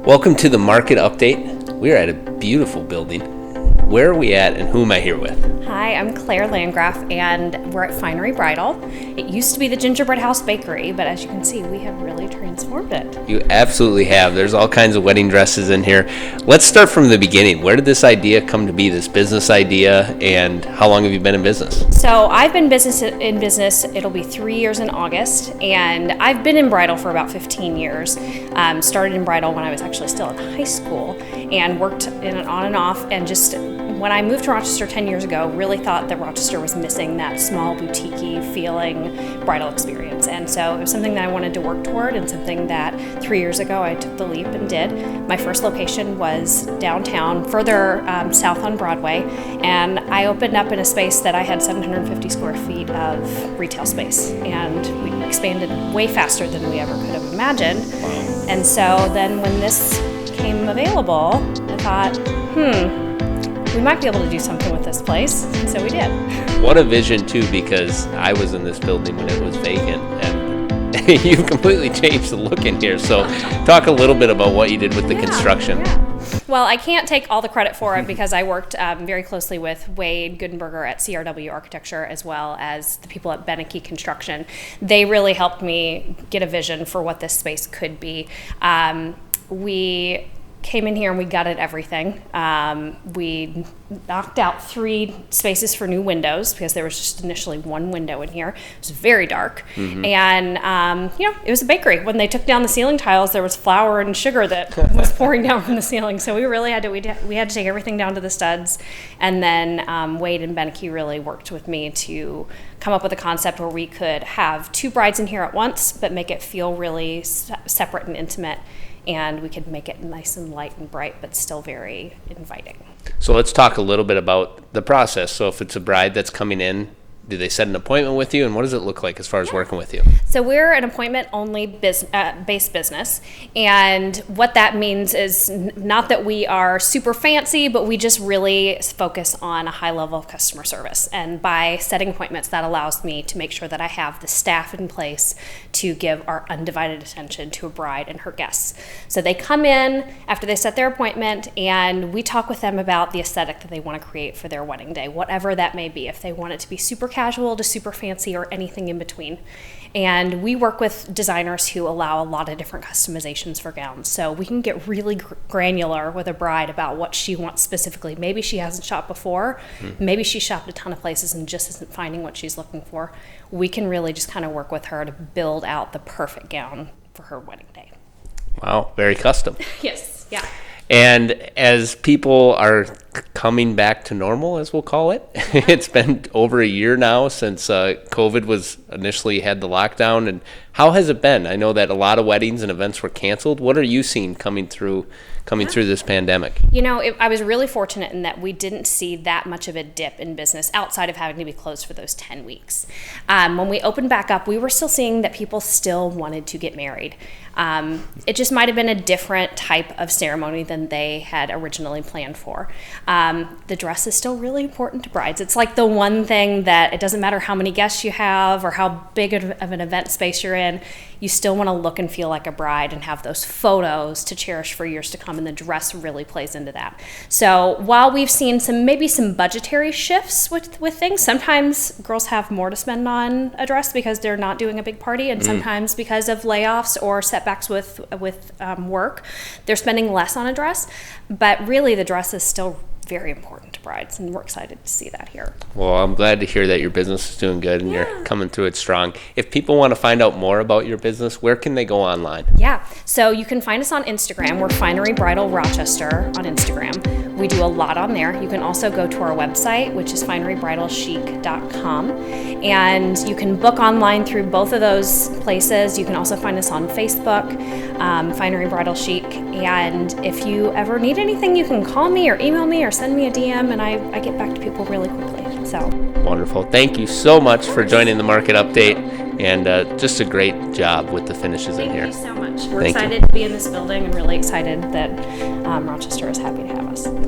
Welcome to the market update. We are at a beautiful building. Where are we at and who am I here with? Hi, I'm Claire Landgraf and we're at Finery Bridal. It used to be the Gingerbread House Bakery, but as you can see, we have really transformed it. You absolutely have. There's all kinds of wedding dresses in here. Let's start from the beginning. Where did this idea come to be, this business idea, and how long have you been in business? So I've been in business, it'll be 3 years in August, and I've been in bridal for about 15 years. Started in bridal when I was actually still in high school and worked in and on and off, and just when I moved to Rochester 10 years ago, really thought that Rochester was missing that small boutique-y feeling bridal experience. And so it was something that I wanted to work toward and something that 3 years ago I took the leap and did. My first location was downtown, further south on Broadway, and I opened up in a space that I had 750 square feet of retail space. And we expanded way faster than we ever could have imagined. And so then when this came available, I thought, we might be able to do something with this place, and so we did. What a vision, too, because I was in this building when it was vacant, and you've completely changed the look in here. So talk a little bit about what you did with the construction. Yeah. Well, I can't take all the credit for it because I worked very closely with Wade Goodenberger at CRW Architecture as well as the people at Beneke Construction. They really helped me get a vision for what this space could be. We came in here and we gutted everything. We knocked out 3 spaces for new windows because there was just initially one window in here. It was very dark. And, it was a bakery. When they took down the ceiling tiles, there was flour and sugar that was pouring down from the ceiling. So we really had to take everything down to the studs. And then Wade and Beneke really worked with me to come up with a concept where we could have 2 brides in here at once, but make it feel really separate and intimate. And we could make it nice and light and bright, but still very inviting. So let's talk a little bit about the process. So if it's a bride that's coming in, do they set an appointment with you, and what does it look like as far as working with you? So we're an appointment-only based business, and what that means is not that we are super fancy, but we just really focus on a high level of customer service. And by setting appointments, that allows me to make sure that I have the staff in place to give our undivided attention to a bride and her guests. So they come in after they set their appointment, and we talk with them about the aesthetic that they want to create for their wedding day, whatever that may be. If they want it to be super casual to super fancy or anything in between. And we work with designers who allow a lot of different customizations for gowns. So we can get really granular with a bride about what she wants specifically. Maybe she hasn't shopped before. Maybe she shopped a ton of places and just isn't finding what she's looking for. We can really just kind of work with her to build out the perfect gown for her wedding day. Wow, very custom. Yes, yeah. And as people are coming back to normal, as we'll call it, it's been over a year now since COVID was initially had the lockdown. And how has it been? I know that a lot of weddings and events were canceled. What are you seeing coming through this pandemic? I was really fortunate in that we didn't see that much of a dip in business outside of having to be closed for those 10 weeks. When we opened back up, we were still seeing that people still wanted to get married. It just might have been a different type of ceremony than they had originally planned for. The dress is still really important to brides. It's like the one thing that it doesn't matter how many guests you have or how big of an event space you're in, you still want to look and feel like a bride and have those photos to cherish for years to come, and the dress really plays into that. So while we've seen maybe some budgetary shifts with things, sometimes girls have more to spend on a dress because they're not doing a big party, and sometimes because of layoffs or setbacks with work, they're spending less on a dress. But really, the dress is still very important to brides, and we're excited to see that here. Well, I'm glad to hear that your business is doing good and you're coming through it strong. If people want to find out more about your business, where can they go online? Yeah, so you can find us on Instagram. We're Finery Bridal Rochester on Instagram. We do a lot on there. You can also go to our website, which is finerybridalchic.com, and you can book online through both of those places. You can also find us on Facebook, Finery Bridal Chic, and if you ever need anything, you can call me or email me or send me a DM, and I get back to people really quickly. So wonderful. Thank you so much for joining the market update, and just a great job with the finishes in here. Thank you so much. We're excited to be in this building and really excited that Rochester is happy to have us. Awesome.